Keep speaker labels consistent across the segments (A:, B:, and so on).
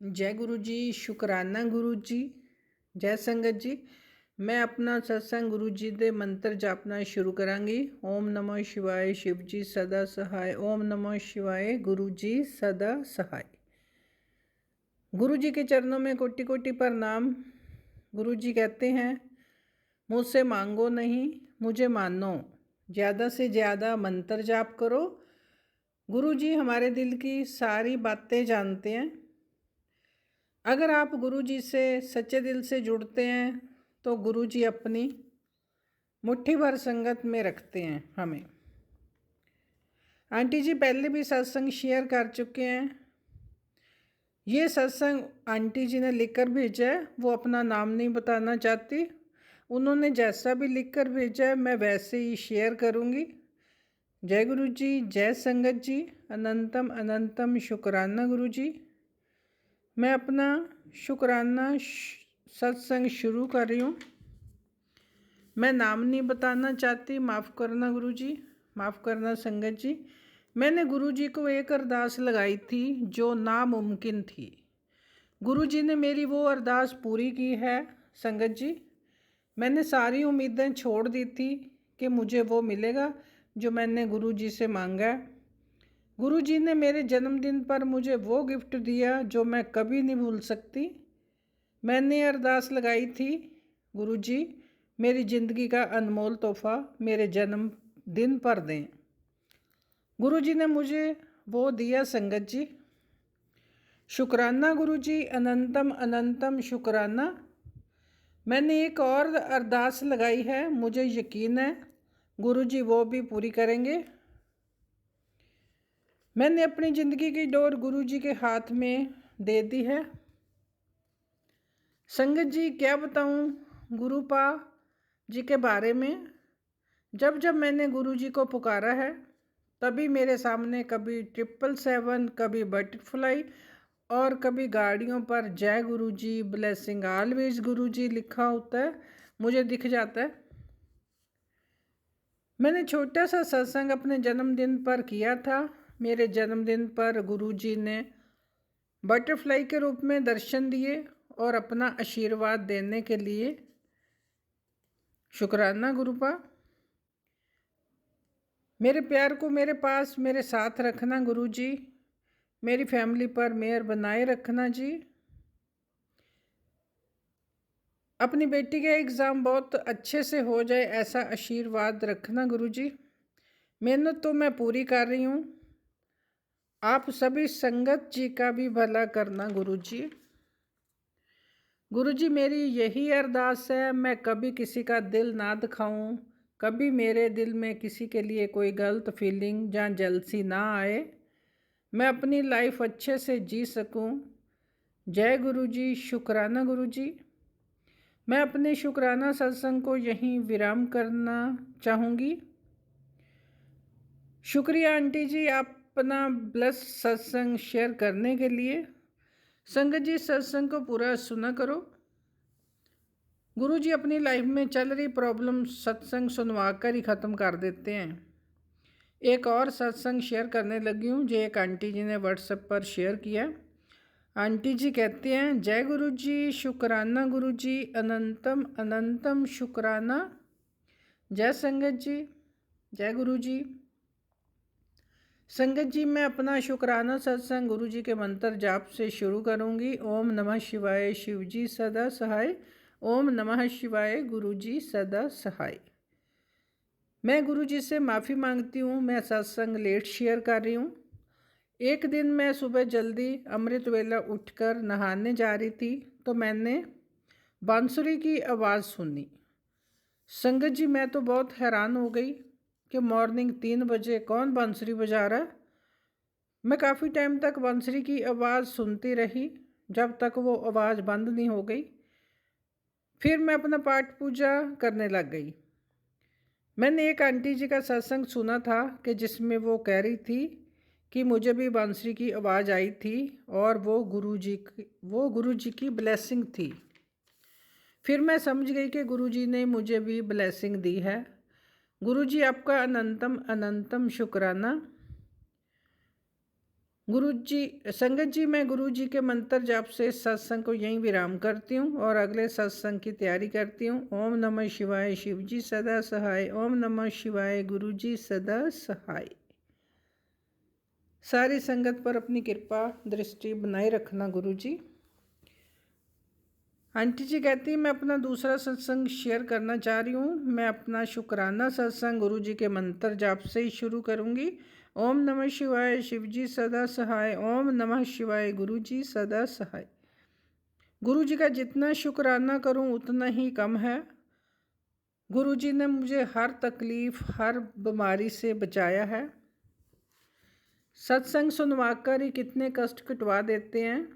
A: जय गुरु जी, शुकराना गुरु जी। जय संगत जी। मैं अपना सत्संग गुरु जी दे मंत्र जापना शुरू करांगी। ओम नमः शिवाय, शिव जी सदा सहाय। ओम नमः शिवाय, गुरु जी सदा सहाय। गुरु जी के चरणों में कोटि कोटि प्रणाम। गुरु जी कहते हैं, मुझसे मांगो नहीं, मुझे मानो। ज़्यादा से ज़्यादा मंत्र जाप करो। गुरु जी हमारे दिल की सारी बातें जानते हैं। अगर आप गुरु जी से सच्चे दिल से जुड़ते हैं तो गुरु जी अपनी मुट्ठी भर संगत में रखते हैं हमें। आंटी जी पहले भी सत्संग शेयर कर चुके हैं। ये सत्संग आंटी जी ने लिखकर भेजा है, वो अपना नाम नहीं बताना चाहती। उन्होंने जैसा भी लिखकर भेजा है मैं वैसे ही शेयर करूँगी। जय गुरु जी, जय संगत जी। अनंतम अनंतम शुक्राना गुरु जी। मैं अपना शुक्राना सत्संग शुरू कर रही हूँ। मैं नाम नहीं बताना चाहती, माफ़ करना गुरु जी, माफ़ करना संगत जी। मैंने गुरु जी को एक अरदास लगाई थी जो नामुमकिन थी। गुरु जी ने मेरी वो अरदास पूरी की है संगत जी। मैंने सारी उम्मीदें छोड़ दी थी कि मुझे वो मिलेगा जो मैंने गुरु जी से मांगा है। गुरु जी ने मेरे जन्मदिन पर मुझे वो गिफ्ट दिया जो मैं कभी नहीं भूल सकती। मैंने अरदास लगाई थी, गुरु जी मेरी ज़िंदगी का अनमोल तोहफ़ा मेरे जन्मदिन पर दें। गुरु जी ने मुझे वो दिया संगत जी। शुक्राना गुरु जी, अनंतम अनंतम शुक्राना। मैंने एक और अरदास लगाई है, मुझे यकीन है गुरु जी वो भी पूरी करेंगे। मैंने अपनी ज़िंदगी की डोर गुरु जी के हाथ में दे दी है। संगत जी क्या बताऊं गुरुपा जी के बारे में। जब जब मैंने गुरु जी को पुकारा है तभी मेरे सामने कभी 777, कभी बटरफ्लाई और कभी गाड़ियों पर जय गुरु जी, ब्लेसिंग ऑलवेज गुरु जी लिखा होता है, मुझे दिख जाता है। मैंने छोटा सा सत्संग अपने जन्मदिन पर किया था। मेरे जन्मदिन पर गुरु जी ने बटरफ्लाई के रूप में दर्शन दिए और अपना आशीर्वाद देने के लिए शुक्राना गुरुपा। मेरे प्यार को मेरे पास मेरे साथ रखना गुरु जी। मेरी फैमिली पर मेहर बनाए रखना जी। अपनी बेटी का एग्ज़ाम बहुत अच्छे से हो जाए ऐसा आशीर्वाद रखना गुरु जी। मेहनत तो मैं पूरी कर रही हूँ, आप सभी संगत जी का भी भला करना गुरु जी। गुरु जी मेरी यही अरदास है, मैं कभी किसी का दिल ना दुखाऊं, कभी मेरे दिल में किसी के लिए कोई गलत फीलिंग या जलसी ना आए, मैं अपनी लाइफ अच्छे से जी सकूं। जय गुरु जी, शुक्राना गुरु जी। मैं अपने शुक्राना सत्संग को यहीं विराम करना चाहूँगी। शुक्रिया आंटी जी अपना ब्लस सत्संग शेयर करने के लिए। संगत जी सत्संग को पूरा सुना करो। गुरु जी अपनी लाइफ में चल रही प्रॉब्लम सत्संग सुनवा कर ही ख़त्म कर देते हैं। एक और सत्संग शेयर करने लगी हूँ जो एक आंटी जी ने व्हाट्सएप पर शेयर किया। आंटी जी कहते हैं, जय गुरु जी, शुक्राना गुरु जी, अनंतम अनंतम शुक्राना। जय संगत जी, जय गुरु जी। संगत जी मैं अपना शुक्राना सत्संग गुरु जी के मंत्र जाप से शुरू करूँगी। ओम नमः शिवाय, शिव जी सदा सहाय। ओम नमः शिवाय, गुरु जी सदा सहाय। मैं गुरु जी से माफ़ी मांगती हूँ, मैं सत्संग लेट शेयर कर रही हूँ। एक दिन मैं सुबह जल्दी अमृत वेला उठकर नहाने जा रही थी तो मैंने बांसुरी की आवाज़ सुनी। संगत जी मैं तो बहुत हैरान हो गई कि मॉर्निंग 3 बजे कौन बांसुरी बजा रहा है। मैं काफ़ी टाइम तक बांसुरी की आवाज़ सुनती रही जब तक वो आवाज़ बंद नहीं हो गई। फिर मैं अपना पाठ पूजा करने लग गई। मैंने एक आंटी जी का सत्संग सुना था कि जिसमें वो कह रही थी कि मुझे भी बांसुरी की आवाज़ आई थी और वो गुरु जी की ब्लेसिंग थी। फिर मैं समझ गई कि गुरु जी ने मुझे भी ब्लेसिंग दी है। गुरु जी आपका अनंतम अनंतम शुक्राना। गुरु जी संगत जी, मैं गुरु जी के मंत्र जाप से इस सत्संग को यहीं विराम करती हूँ और अगले सत्संग की तैयारी करती हूँ। ओम नमः शिवाय, शिव जी सदा सहाय। ओम नमः शिवाय, गुरु जी सदा सहाय। सारी संगत पर अपनी कृपा दृष्टि बनाए रखना गुरु जी। आंटी जी कहती है, मैं अपना दूसरा सत्संग शेयर करना चाह रही हूँ। मैं अपना शुक्राना सत्संग गुरु जी के मंत्र जाप से ही शुरू करूँगी। ओम नमः शिवाय, शिव जी सदा सहाय। ओम नमः शिवाय, गुरु जी सदा सहाय। गुरु जी का जितना शुक्राना करूँ उतना ही कम है। गुरु जी ने मुझे हर तकलीफ़, हर बीमारी से बचाया है। सत्संग सुनवाकर ही कितने कष्ट कटवा देते हैं।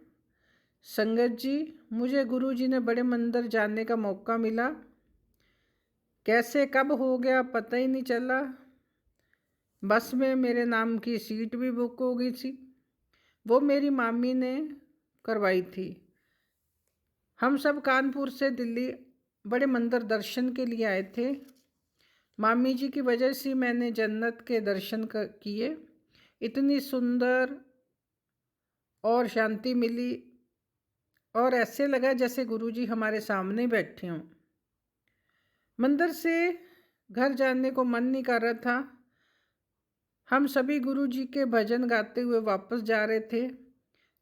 A: संगत जी, मुझे गुरु जी ने बड़े मंदिर जाने का मौका मिला। कैसे कब हो गया पता ही नहीं चला। बस में मेरे नाम की सीट भी बुक हो गई थी। वो मेरी मामी ने करवाई थी। हम सब कानपुर से दिल्ली बड़े मंदिर दर्शन के लिए आए थे। मामी जी की वजह से मैंने जन्नत के दर्शन किए। इतनी सुंदर और शांति मिली और ऐसे लगा जैसे गुरुजी हमारे सामने बैठे हों। मंदिर से घर जाने को मन नहीं कर रहा था। हम सभी गुरुजी के भजन गाते हुए वापस जा रहे थे।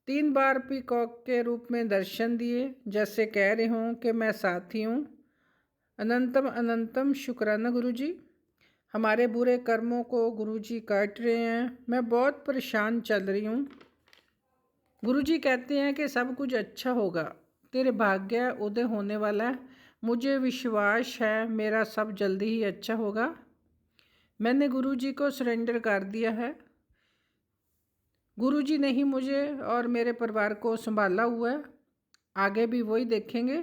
A: 3 बार पीकॉक के रूप में दर्शन दिए, जैसे कह रहे हों कि मैं साथी हूँ। अनंतम अनंतम शुक्राना गुरुजी। हमारे बुरे कर्मों को गुरुजी काट रहे हैं। मैं बहुत परेशान चल रही हूँ। गुरुजी कहते हैं कि सब कुछ अच्छा होगा, तेरे भाग्य उदय होने वाला है। मुझे विश्वास है मेरा सब जल्दी ही अच्छा होगा। मैंने गुरुजी को सरेंडर कर दिया है। गुरुजी ने ही मुझे और मेरे परिवार को संभाला हुआ है। आगे भी वही देखेंगे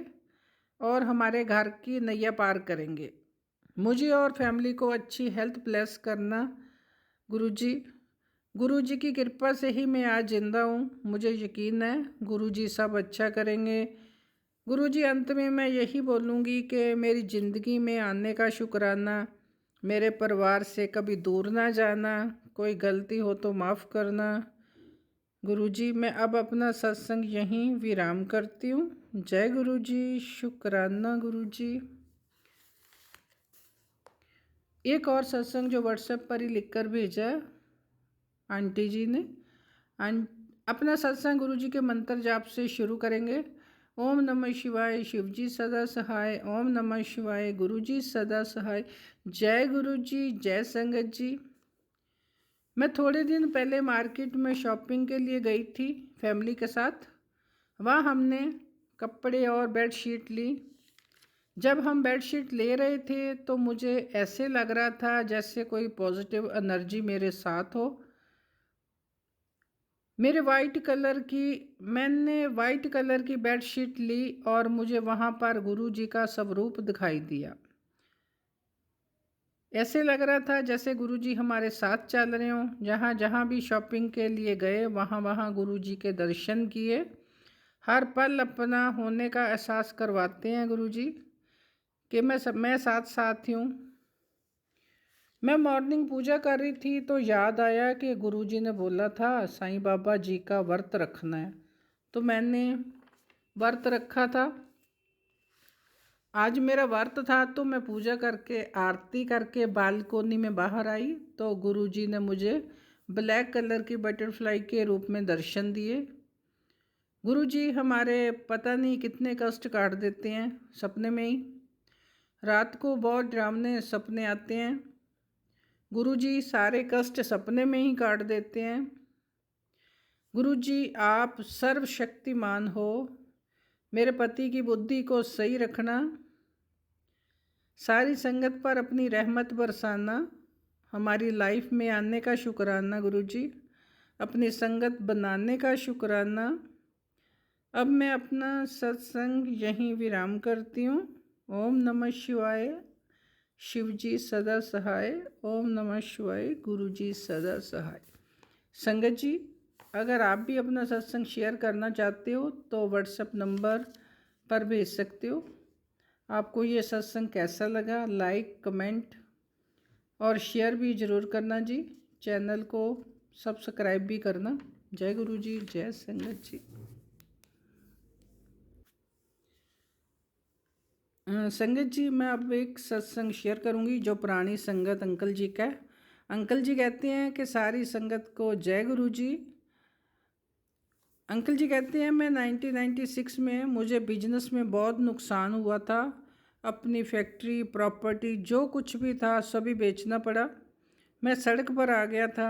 A: और हमारे घर की नैया पार करेंगे। मुझे और फैमिली को अच्छी हेल्थ ब्लेस करना गुरुजी। गुरुजी की कृपा से ही मैं आज जिंदा हूँ। मुझे यकीन है गुरुजी सब अच्छा करेंगे। गुरुजी, अंत में मैं यही बोलूँगी कि मेरी ज़िंदगी में आने का शुक्राना, मेरे परिवार से कभी दूर ना जाना, कोई गलती हो तो माफ़ करना। गुरुजी, मैं अब अपना सत्संग यहीं विराम करती हूँ। जय गुरुजी, शुक्राना गुरुजी। एक और सत्संग जो व्हाट्सएप पर ही लिखकर भेजा आंटी जी ने। अपना सत्संग गुरुजी के मंत्र जाप से शुरू करेंगे। ओम नमः शिवाय, शिव जी सदा सहाय। ओम नमः शिवाय, गुरु जी सदा सहाय। जय गुरु जी, जय संगत जी। मैं थोड़े दिन पहले मार्केट में शॉपिंग के लिए गई थी फैमिली के साथ। वहाँ हमने कपड़े और बेडशीट ली। जब हम बेडशीट ले रहे थे तो मुझे ऐसे लग रहा था जैसे कोई पॉजिटिव एनर्जी मेरे साथ हो। मैंने वाइट कलर की बेडशीट ली और मुझे वहाँ पर गुरुजी का स्वरूप दिखाई दिया। ऐसे लग रहा था जैसे गुरुजी हमारे साथ चल रहे हों। जहाँ जहाँ भी शॉपिंग के लिए गए वहाँ वहाँ गुरुजी के दर्शन किए। हर पल अपना होने का एहसास करवाते हैं गुरुजी कि मैं साथ साथ हूँ। मैं मॉर्निंग पूजा कर रही थी तो याद आया कि गुरुजी ने बोला था साईं बाबा जी का व्रत रखना है, तो मैंने व्रत रखा था। आज मेरा व्रत था तो मैं पूजा करके आरती करके बालकोनी में बाहर आई तो गुरुजी ने मुझे ब्लैक कलर की बटरफ्लाई के रूप में दर्शन दिए। गुरुजी हमारे पता नहीं कितने कष्ट काट देते हैं सपने में ही। रात को बहुत डरावने सपने आते हैं। गुरुजी सारे कष्ट सपने में ही काट देते हैं। गुरुजी, आप सर्वशक्तिमान हो। मेरे पति की बुद्धि को सही रखना। सारी संगत पर अपनी रहमत बरसाना। हमारी लाइफ में आने का शुक्राना गुरुजी। अपनी संगत बनाने का शुक्राना। अब मैं अपना सत्संग यहीं विराम करती हूँ। ओम नमः शिवाय, शिव जी सदा सहाय। ओम नमः शिवाय, गुरु जी सदा सहाय। संगत जी, अगर आप भी अपना सत्संग शेयर करना चाहते हो तो व्हाट्सएप नंबर पर भेज सकते हो। आपको ये सत्संग कैसा लगा, लाइक, कमेंट और शेयर भी ज़रूर करना जी। चैनल को सब्सक्राइब भी करना। जय गुरु जी, जय संगत जी। संगत जी, मैं अब एक सत्संग शेयर करूंगी जो पुरानी संगत अंकल जी का है। अंकल जी कहते हैं कि सारी संगत को जय गुरु जी। अंकल जी कहते हैं मैं 1996 में मुझे बिजनेस में बहुत नुकसान हुआ था। अपनी फैक्ट्री, प्रॉपर्टी, जो कुछ भी था सभी बेचना पड़ा। मैं सड़क पर आ गया था।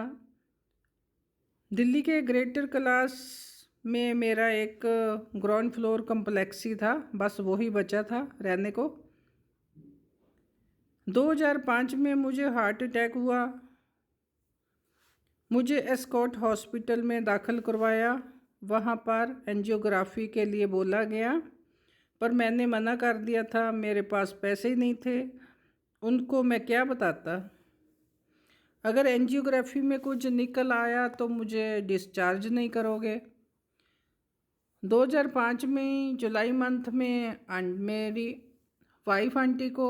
A: दिल्ली के ग्रेटर क्लास में मेरा एक ग्राउंड फ्लोर कम्प्लेक्स ही था, बस वही बचा था रहने को। 2005 में मुझे हार्ट अटैक हुआ। मुझे एस्कॉट हॉस्पिटल में दाखिल करवाया। वहाँ पर एंजियोग्राफी के लिए बोला गया, पर मैंने मना कर दिया था, मेरे पास पैसे ही नहीं थे। उनको मैं क्या बताता। अगर एंजियोग्राफी में कुछ निकल आया तो मुझे डिस्चार्ज नहीं करोगे। 2005 में जुलाई मंथ में मेरी वाइफ आंटी को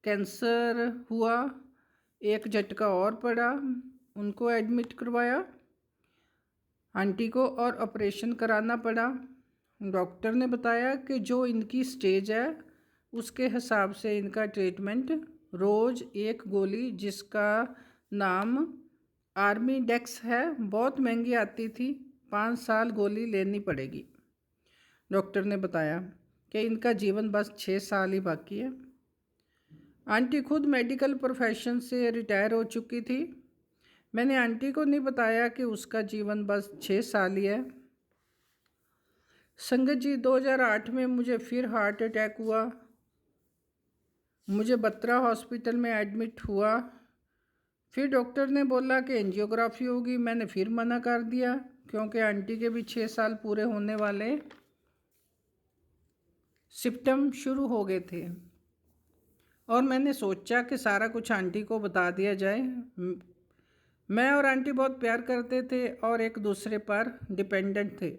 A: कैंसर हुआ। एक झटका और पड़ा, उनको एडमिट करवाया आंटी को और ऑपरेशन कराना पड़ा। डॉक्टर ने बताया कि जो इनकी स्टेज है उसके हिसाब से इनका ट्रीटमेंट रोज़ एक गोली, जिसका नाम आर्मी डेक्स है, बहुत महंगी आती थी, 5 साल गोली लेनी पड़ेगी। डॉक्टर ने बताया कि इनका जीवन बस 6 साल ही बाकी है। आंटी खुद मेडिकल प्रोफेशन से रिटायर हो चुकी थी। मैंने आंटी को नहीं बताया कि उसका जीवन बस 6 साल ही है। संगत जी, 2008 में मुझे फिर हार्ट अटैक हुआ। मुझे बत्रा हॉस्पिटल में एडमिट हुआ। फिर डॉक्टर ने बोला कि एंजियोग्राफी होगी। मैंने फिर मना कर दिया क्योंकि आंटी के भी 6 साल पूरे होने वाले सिम्टम शुरू हो गए थे और मैंने सोचा कि सारा कुछ आंटी को बता दिया जाए। मैं और आंटी बहुत प्यार करते थे और एक दूसरे पर डिपेंडेंट थे।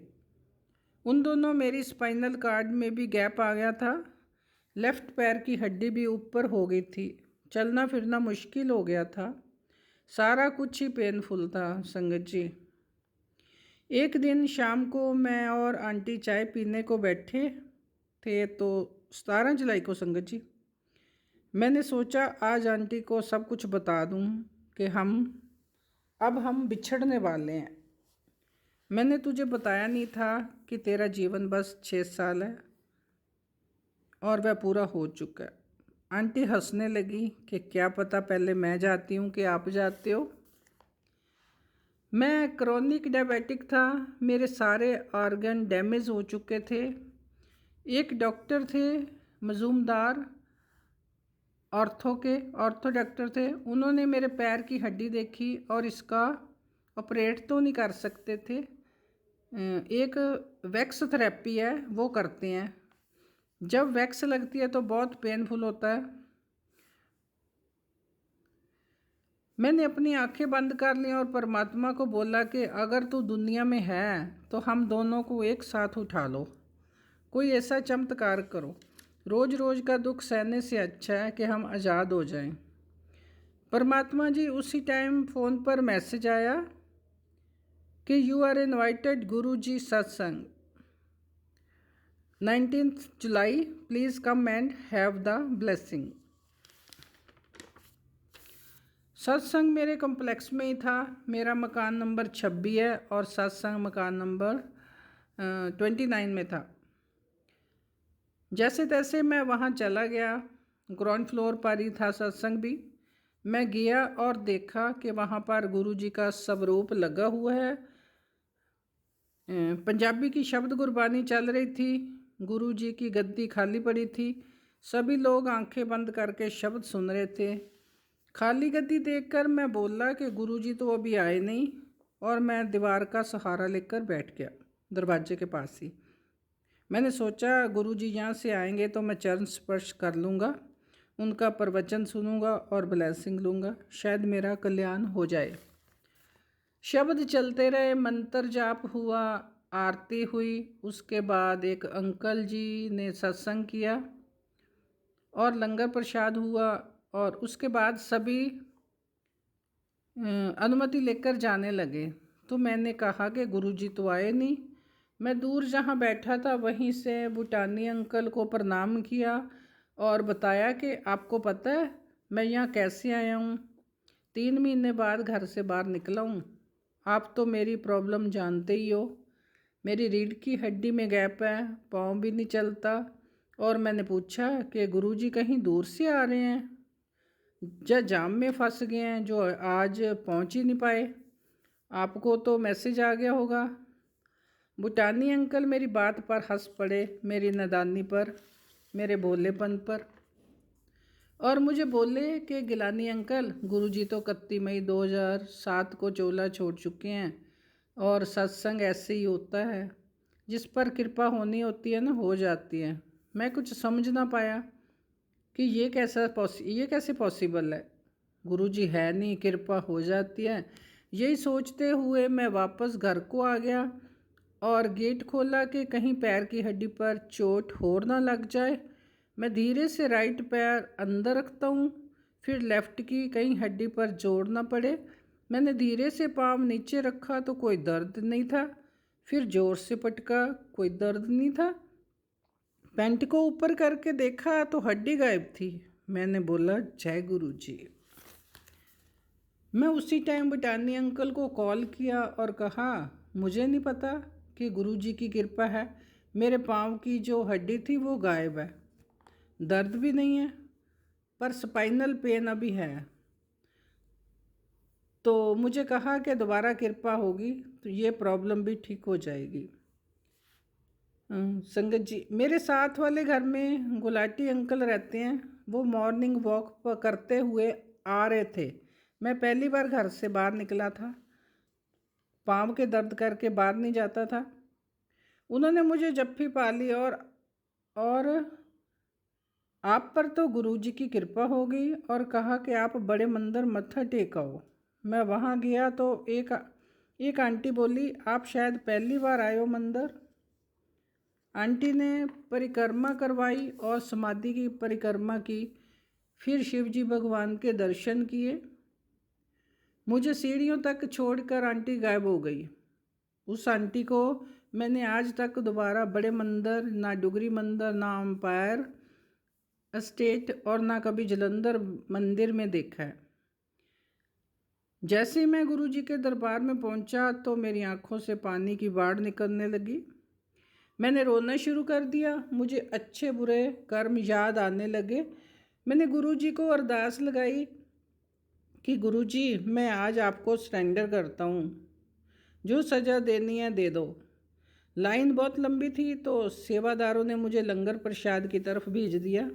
A: उन दोनों मेरी स्पाइनल कार्ड में भी गैप आ गया था। लेफ़्ट पैर की हड्डी भी ऊपर हो गई थी। चलना फिरना मुश्किल हो गया था। सारा कुछ ही पेनफुल था संगत जी। एक दिन शाम को मैं और आंटी चाय पीने को बैठे थे, तो 17 जुलाई को संगत जी, मैंने सोचा आज आंटी को सब कुछ बता दूं कि हम बिछड़ने वाले हैं। मैंने तुझे बताया नहीं था कि तेरा जीवन बस 6 साल है और वह पूरा हो चुका है। आंटी हंसने लगी कि क्या पता पहले मैं जाती हूँ कि आप जाते हो। मैं क्रोनिक डायबिटिक था, मेरे सारे ऑर्गन डैमेज हो चुके थे। एक डॉक्टर थे मजूमदार, ऑर्थो डॉक्टर थे। उन्होंने मेरे पैर की हड्डी देखी और इसका ऑपरेट तो नहीं कर सकते थे, एक वैक्स थेरेपी है वो करते हैं। जब वैक्स लगती है तो बहुत पेनफुल होता है। मैंने अपनी आंखें बंद कर ली और परमात्मा को बोला कि अगर तू दुनिया में है तो हम दोनों को एक साथ उठा लो, कोई ऐसा चमत्कार करो। रोज़ रोज़ का दुख सहने से अच्छा है कि हम आज़ाद हो जाएं। परमात्मा जी, उसी टाइम फ़ोन पर मैसेज आया कि यू आर इनवाइटेड गुरु जी सत्संग 19 जुलाई, please come and have the blessing. Satsang मेरे कॉम्प्लेक्स में ही था। मेरा मकान नंबर 26 है और सत्संग मकान नंबर 29 में था। जैसे तैसे मैं वहाँ चला गया। ग्राउंड फ्लोर पर ही था सत्संग भी। मैं गया और देखा कि वहाँ पर गुरु जी का स्वरूप लगा हुआ है। पंजाबी की शब्द गुरबानी चल रही थी। गुरु जी की गद्दी खाली पड़ी थी। सभी लोग आंखें बंद करके शब्द सुन रहे थे। खाली गद्दी देखकर मैं बोला कि गुरुजी तो अभी आए नहीं, और मैं दीवार का सहारा लेकर बैठ गया दरवाजे के पास ही। मैंने सोचा गुरुजी यहाँ से आएंगे तो मैं चरण स्पर्श कर लूँगा, उनका प्रवचन सुनूंगा और ब्लेसिंग लूँगा, शायद मेरा कल्याण हो जाए। शब्द चलते रहे, मंत्र जाप हुआ, आरती हुई। उसके बाद एक अंकल जी ने सत्संग किया और लंगर प्रसाद हुआ और उसके बाद सभी अनुमति लेकर जाने लगे। तो मैंने कहा कि गुरुजी तो आए नहीं। मैं दूर जहाँ बैठा था वहीं से भूटानी अंकल को प्रणाम किया और बताया कि आपको पता है मैं यहाँ कैसे आया हूँ। 3 महीने बाद घर से बाहर निकला हूँ। आप तो मेरी प्रॉब्लम जानते ही हो। मेरी रीढ़ की हड्डी में गैप है, पाँव भी नहीं चलता। और मैंने पूछा कि गुरुजी कहीं दूर से आ रहे हैं या जाम में फंस गए हैं जो आज पहुँच ही नहीं पाए। आपको तो मैसेज आ गया होगा। भूटानी अंकल मेरी बात पर हंस पड़े, मेरी नादानी पर, मेरे भोलेपन पर, और मुझे बोले कि गिलानी अंकल, गुरुजी तो 31 मई 2007 को चोला छोड़ चुके हैं और सत्संग ऐसे ही होता है, जिस पर कृपा होनी होती है ना, हो जाती है। मैं कुछ समझ ना पाया कि ये कैसे पॉसिबल है। गुरुजी है नहीं, कृपा हो जाती है। यही सोचते हुए मैं वापस घर को आ गया और गेट खोला कि कहीं पैर की हड्डी पर चोट और ना लग जाए। मैं धीरे से राइट पैर अंदर रखता हूँ, फिर लेफ़्ट की कहीं हड्डी पर जोर ना पड़े। मैंने धीरे से पाँव नीचे रखा तो कोई दर्द नहीं था, फिर ज़ोर से पटका, कोई दर्द नहीं था। पैंट को ऊपर करके देखा तो हड्डी गायब थी। मैंने बोला जय गुरु जी। मैं उसी टाइम भूटानी अंकल को कॉल किया और कहा मुझे नहीं पता कि गुरुजी की कृपा है, मेरे पाँव की जो हड्डी थी वो गायब है, दर्द भी नहीं है, पर स्पाइनल पेन अभी है। तो मुझे कहा कि दोबारा कृपा होगी तो ये प्रॉब्लम भी ठीक हो जाएगी। संगत जी, मेरे साथ वाले घर में गुलाटी अंकल रहते हैं। वो मॉर्निंग वॉक करते हुए आ रहे थे। मैं पहली बार घर से बाहर निकला था, पाँव के दर्द करके बाहर नहीं जाता था। उन्होंने मुझे जप्फी पा ली और आप पर तो गुरुजी की कृपा हो गई और कहा कि आप बड़े मंदिर मत्था टेकाओ। मैं वहाँ गया तो एक आंटी बोली आप शायद पहली बार आए हो मंदिर। आंटी ने परिक्रमा करवाई और समाधि की परिक्रमा की, फिर शिवजी भगवान के दर्शन किए। मुझे सीढ़ियों तक छोड़कर आंटी गायब हो गई। उस आंटी को मैंने आज तक दोबारा बड़े मंदिर, ना डुगरी मंदिर, ना अंपायर एस्टेट और ना कभी जलंधर मंदिर में देखा है। जैसे ही मैं गुरुजी के दरबार में पहुंचा तो मेरी आंखों से पानी की बाढ़ निकलने लगी। मैंने रोना शुरू कर दिया। मुझे अच्छे बुरे कर्म याद आने लगे। मैंने गुरुजी को अरदास लगाई कि गुरुजी मैं आज आपको सरेंडर करता हूँ, जो सज़ा देनी है दे दो। लाइन बहुत लंबी थी तो सेवादारों ने मुझे लंगर प्रसाद की तरफ भेज दिया।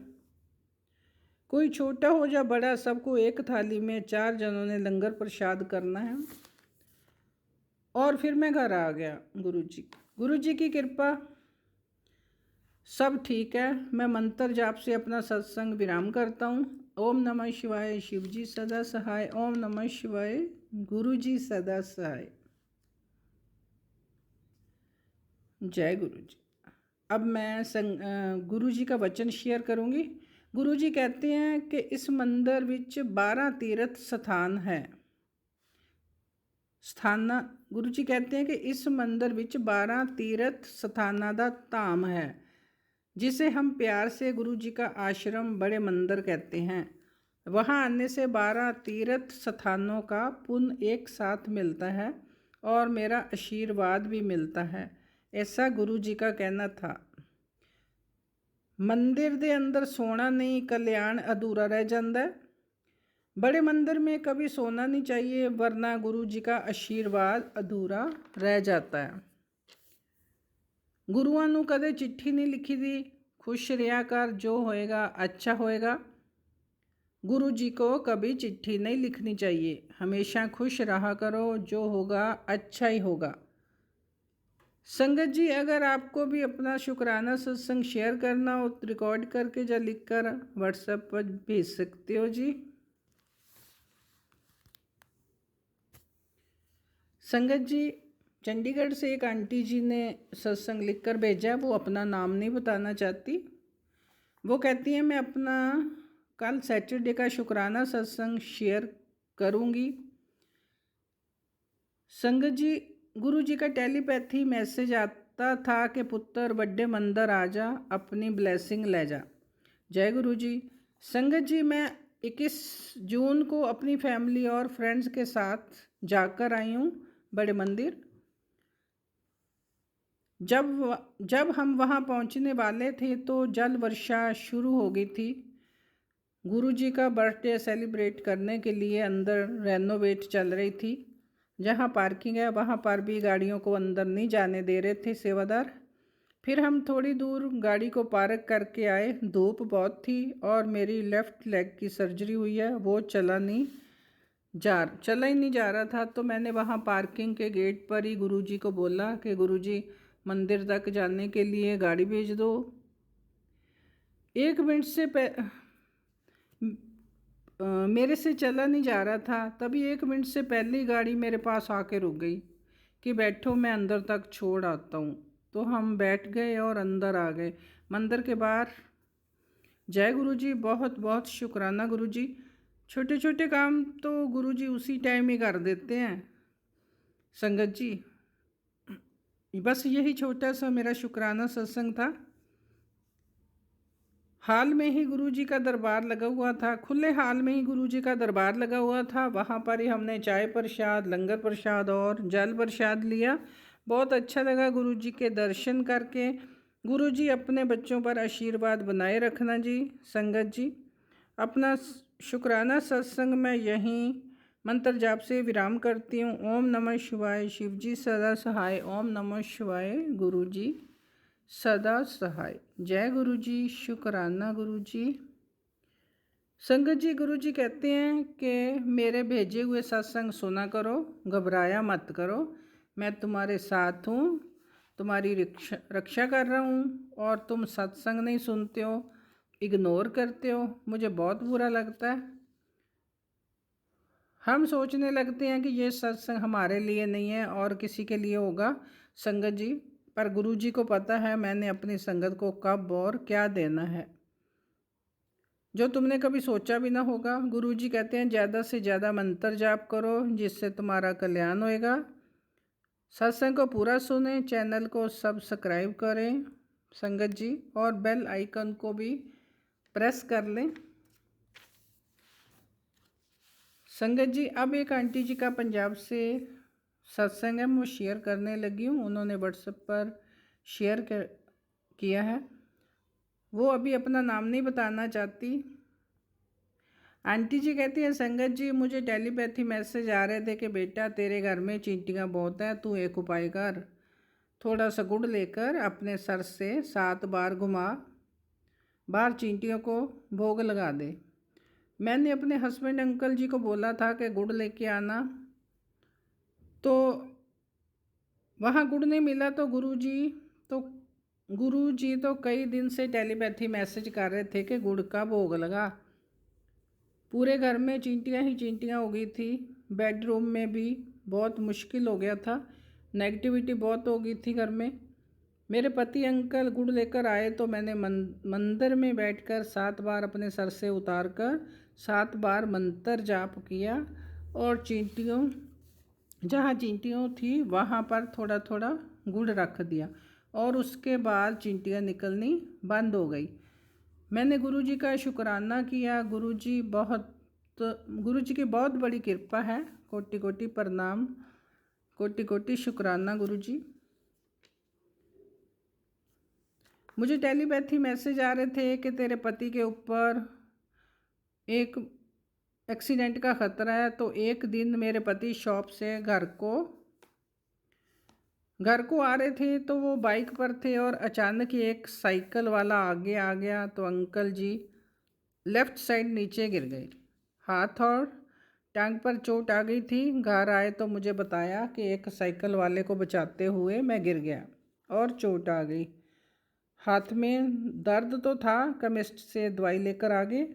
A: कोई छोटा हो या बड़ा, सबको एक थाली में 4 जनों ने लंगर प्रसाद करना है। और फिर मैं घर आ गया। गुरुजी की कृपा, सब ठीक है। मैं मंत्र जाप से अपना सत्संग विराम करता हूँ। ओम नमः शिवाय, शिवजी सदा सहाय। ओम नमः शिवाय, गुरुजी सदा सहाय। जय गुरुजी। अब मैं गुरुजी का वचन शेयर करूँगी। गुरुजी कहते हैं कि इस मंदिर विच 12 तीर्थ स्थान है। गुरुजी कहते हैं कि इस मंदिर विच 12 तीर्थ स्थानां दा धाम है, जिसे हम प्यार से गुरुजी का आश्रम बड़े मंदिर कहते हैं। वहाँ आने से 12 तीर्थ स्थानों का पुण्य एक साथ मिलता है और मेरा आशीर्वाद भी मिलता है, ऐसा गुरुजी का कहना था। मंदिर दे अंदर सोना नहीं, कल्याण अधूरा रह जाता है। बड़े मंदिर में कभी सोना नहीं चाहिए, वरना गुरु जी का आशीर्वाद अधूरा रह जाता है। गुरुआं नूं कदे चिट्ठी नहीं लिखी दी, खुश रहा कर, जो होएगा अच्छा होएगा। गुरु जी को कभी चिट्ठी नहीं लिखनी चाहिए, हमेशा खुश रहा करो, जो होगा अच्छा ही होगा। संगत जी, अगर आपको भी अपना शुक्राना सत्संग शेयर करना हो तो रिकॉर्ड करके या लिख कर व्हाट्सएप पर भेज सकते हो जी। संगत जी, चंडीगढ़ से एक आंटी जी ने सत्संग लिख कर भेजा। वो अपना नाम नहीं बताना चाहती। वो कहती हैं मैं अपना कल सैटरडे का शुक्राना सत्संग शेयर करूँगी। संगत जी, गुरु जी का टेलीपैथी मैसेज आता था कि पुत्र बड़े मंदिर आ जा, अपनी ब्लेसिंग ले जा। जय गुरु जी। संगत जी, मैं 21 जून को अपनी फैमिली और फ्रेंड्स के साथ जाकर आई हूँ बड़े मंदिर। जब हम वहाँ पहुँचने वाले थे तो जल वर्षा शुरू हो गई थी। गुरु जी का बर्थडे सेलिब्रेट करने के लिए अंदर रेनोवेट चल रही थी। जहाँ पार्किंग है वहाँ पर भी गाड़ियों को अंदर नहीं जाने दे रहे थे सेवादार। फिर हम थोड़ी दूर गाड़ी को पार्क करके आए। धूप बहुत थी और मेरी लेफ़्ट लेग की सर्जरी हुई है, वो चला ही नहीं जा रहा था। तो मैंने वहाँ पार्किंग के गेट पर ही गुरुजी को बोला कि गुरुजी, मंदिर तक जाने के लिए गाड़ी भेज दो। 1 मिनट से मेरे से चला नहीं जा रहा था, तभी 1 मिनट से पहले ही गाड़ी मेरे पास आके रुक गई कि बैठो, मैं अंदर तक छोड़ आता हूँ। तो हम बैठ गए और अंदर आ गए। मंदिर के बाहर जय गुरुजी, बहुत बहुत शुक्राना गुरुजी। छोटे छोटे काम तो गुरुजी उसी टाइम ही कर देते हैं। संगत जी, बस यही छोटा सा मेरा शुक्राना सत्संग था। हाल में ही गुरुजी का दरबार लगा हुआ था, खुले हाल में ही गुरुजी का दरबार लगा हुआ था। वहाँ पर ही हमने चाय प्रसाद, लंगर प्रसाद और जल प्रसाद लिया। बहुत अच्छा लगा गुरुजी के दर्शन करके। गुरुजी अपने बच्चों पर आशीर्वाद बनाए रखना जी। संगत जी, अपना शुक्राना सत्संग मैं यहीं मंत्र जाप से विराम करती हूँ। ओम नमः शिवाय। शिव जी सदा सहाय। ओम नमः शिवाय। गुरु जी सदा सहाय। जय गुरु जी। शुक्राना गुरु जी। संगत जी, गुरु जी कहते हैं कि मेरे भेजे हुए सत्संग सुना करो, घबराया मत करो, मैं तुम्हारे साथ हूँ, तुम्हारी रक्षा कर रहा हूँ। और तुम सत्संग नहीं सुनते हो, इग्नोर करते हो, मुझे बहुत बुरा लगता है। हम सोचने लगते हैं कि ये सत्संग हमारे लिए नहीं है और किसी के लिए होगा। संगत जी, पर गुरु जी को पता है मैंने अपनी संगत को कब और क्या देना है, जो तुमने कभी सोचा भी ना होगा। गुरु जी कहते हैं ज़्यादा से ज़्यादा मंत्र जाप करो, जिससे तुम्हारा कल्याण होएगा। सत्संग को पूरा सुने, चैनल को सब्सक्राइब करें संगत जी, और बेल आइकन को भी प्रेस कर लें। संगत जी, अब एक आंटी जी का पंजाब से सत्संग है, मैं शेयर करने लगी हूँ। उन्होंने व्हाट्सएप पर शेयर किया है। वो अभी अपना नाम नहीं बताना चाहती। आंटी जी कहती हैं, संगत जी, मुझे टेलीपैथी मैसेज आ रहे थे कि बेटा तेरे घर में चींटियाँ बहुत हैं, तू एक उपाय कर। थोड़ा सा गुड़ लेकर अपने सर से 7 बार घुमा, बाहर चींटियों को भोग लगा दे। मैंने अपने हस्बैंड अंकल जी को बोला था कि गुड़ लेके आना, तो वहाँ गुड़ नहीं मिला। तो गुरुजी तो कई दिन से टेलीपैथी मैसेज कर रहे थे कि गुड़ का भोग लगा। पूरे घर में चींटियाँ ही चींटियाँ हो गई थी। बेडरूम में भी बहुत मुश्किल हो गया था, नेगेटिविटी बहुत हो गई थी घर में। मेरे पति अंकल गुड़ लेकर आए तो मैंने मंदिर में बैठकर 7 बार अपने सर से उतार कर 7 बार मंत्र जाप किया, और जहाँ चींटियों थी वहाँ पर थोड़ा थोड़ा गुड़ रख दिया, और उसके बाद चींटियाँ निकलनी बंद हो गई। मैंने गुरुजी का शुक्राना किया। गुरुजी की बहुत बड़ी कृपा है। कोटि कोटि प्रणाम, कोटि कोटि शुक्राना गुरुजी। मुझे टेलीपैथी मैसेज आ रहे थे कि तेरे पति के ऊपर एक एक्सीडेंट का ख़तरा है। तो एक दिन मेरे पति शॉप से घर को आ रहे थे, तो वो बाइक पर थे और अचानक ही एक साइकिल वाला आगे आ गया, तो अंकल जी लेफ़्ट साइड नीचे गिर गए। हाथ और टांग पर चोट आ गई थी। घर आए तो मुझे बताया कि एक साइकिल वाले को बचाते हुए मैं गिर गया और चोट आ गई। हाथ में दर्द तो था, केमिस्ट से दवाई लेकर आ गए,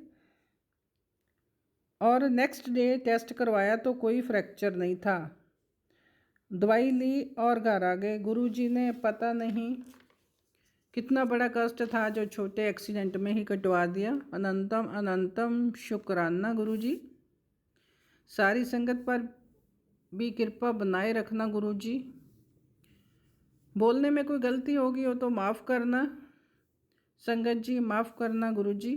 A: और नेक्स्ट डे टेस्ट करवाया तो कोई फ्रैक्चर नहीं था। दवाई ली और घर आ गए। गुरुजी ने पता नहीं कितना बड़ा कष्ट था जो छोटे एक्सीडेंट में ही कटवा दिया। अनंतम अनंतम शुक्राना गुरुजी। सारी संगत पर भी कृपा बनाए रखना गुरु जी। बोलने में कोई गलती होगी हो तो माफ़ करना संगत जी, माफ़ करना गुरु जी।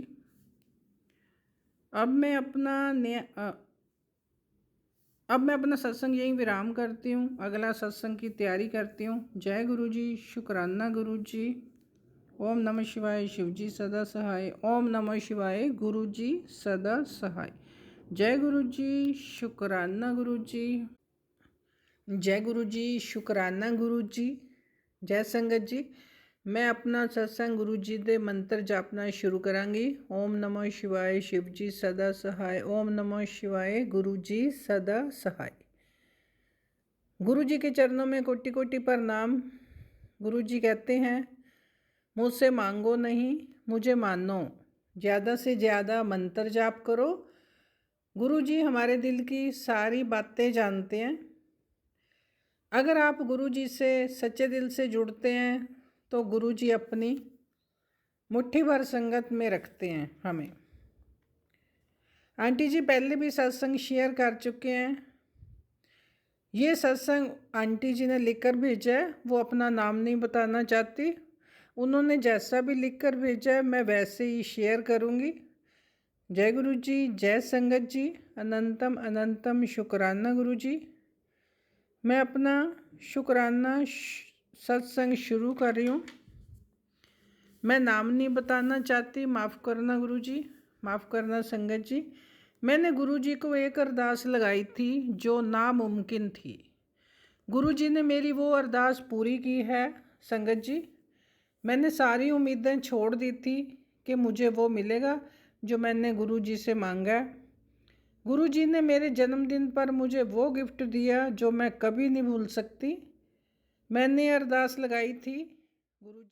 A: अब मैं अपना सत्संग यहीं विराम करती हूँ, अगला सत्संग की तैयारी करती हूँ। जय गुरु जी, शुक्राना गुरु जी। ओम नमः शिवाय, शिव जी सदा सहाय। ओम नमः शिवाय, गुरु जी सदा सहाय। जय गुरु जी, शुक्राना गुरु जी। जय गुरु जी, शुक्राना गुरु जी। जय संगत जी। मैं अपना सत्संग गुरु जी दे मंत्र जापना शुरू करांगी। ओम नमः शिवाय, शिव जी सदा सहाय। ओम नमः शिवाय, गुरु जी सदा सहाय। गुरु जी के चरणों में कोटि कोटि प्रणाम। गुरु जी कहते हैं, मुझसे मांगो नहीं, मुझे मानो। ज़्यादा से ज़्यादा मंत्र जाप करो। गुरु जी हमारे दिल की सारी बातें जानते हैं। अगर आप गुरु जी से सच्चे दिल से जुड़ते हैं तो गुरु जी अपनी मुट्ठी भर संगत में रखते हैं हमें। आंटी जी पहले भी सत्संग शेयर कर चुके हैं। ये सत्संग आंटी जी ने लिखकर भेजा है, वो अपना नाम नहीं बताना चाहती। उन्होंने जैसा भी लिखकर भेजा है मैं वैसे ही शेयर करूँगी। जय गुरु जी, जय संगत जी। अनंतम अनंतम शुक्राना गुरु जी। मैं अपना शुक्राना सत्संग शुरू कर रही हूँ। मैं नाम नहीं बताना चाहती, माफ़ करना गुरु जी, माफ़ करना संगत जी। मैंने गुरु जी को एक अरदास लगाई थी जो नामुमकिन थी। गुरु जी ने मेरी वो अरदास पूरी की है संगत जी। मैंने सारी उम्मीदें छोड़ दी थी कि मुझे वो मिलेगा जो मैंने गुरु जी से मांगा है। गुरु जी ने मेरे जन्मदिन पर मुझे वो गिफ्ट दिया जो मैं कभी नहीं भूल सकती। मैंने अरदास लगाई थी गुरु जी